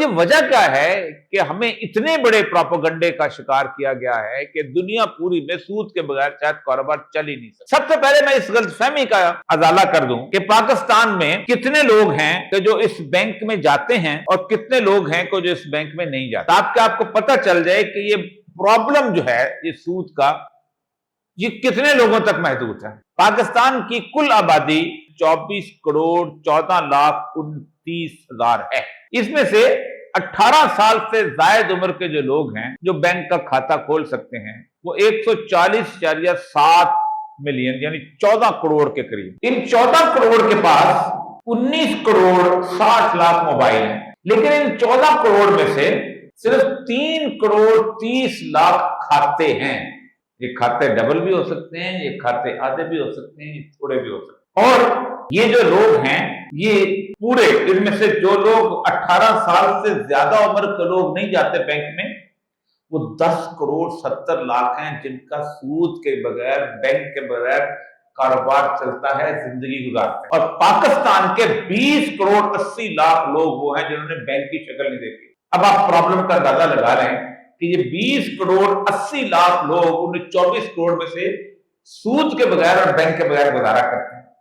یہ وجہ کیا ہے کہ ہمیں اتنے بڑے پروپیگنڈے کا شکار کیا گیا ہے کہ دنیا پوری میں سود کے بغیر شاید کاروبار چل ہی نہیں سکتا۔ سب سے پہلے میں اس غلط فہمی کا ازالہ کر دوں کہ پاکستان میں کتنے لوگ ہیں کہ جو اس بینک میں جاتے ہیں اور کتنے لوگ ہیں کہ جو اس بینک میں نہیں جاتے، تاکہ آپ کو پتہ چل جائے کہ یہ پرابلم جو ہے یہ سود کا یہ کتنے لوگوں تک محدود ہے۔ پاکستان کی کل آبادی 24 کروڑ 14 لاکھ 29 ہزار ہے۔ اس میں سے 18 سال سے زائد عمر کے جو لوگ ہیں جو بینک کا کھاتہ کھول سکتے ہیں وہ 140.7 ملین یعنی 14 کروڑ کے قریب۔ ان 14 کروڑ کے پاس 19 کروڑ 60 لاکھ موبائل ہیں، لیکن ان 14 کروڑ میں سے صرف 3 کروڑ 30 لاکھ کھاتے ہیں۔ یہ کھاتے ڈبل بھی ہو سکتے ہیں، یہ کھاتے آدھے بھی ہو سکتے ہیں، یہ تھوڑے بھی ہو سکتے ہیں۔ اور یہ جو لوگ ہیں یہ پورے ان میں سے جو لوگ 18 سال سے زیادہ عمر کے لوگ نہیں جاتے بینک میں وہ 10 کروڑ 70 لاکھ ہیں جن کا سود کے بغیر بینک کے بغیر کاروبار چلتا ہے، زندگی گزارتے ہیں۔ اور پاکستان کے 20 کروڑ 80 لاکھ لوگ وہ ہیں جنہوں نے بینک کی شکل نہیں دیکھی۔ اب آپ پرابلم کا اندازہ لگا رہے ہیں کہ یہ 20 کروڑ 80 لاکھ لوگ ان 24 کروڑ میں سے سود کے بغیر اور بینک کے بغیر گزارا کرتے ہیں۔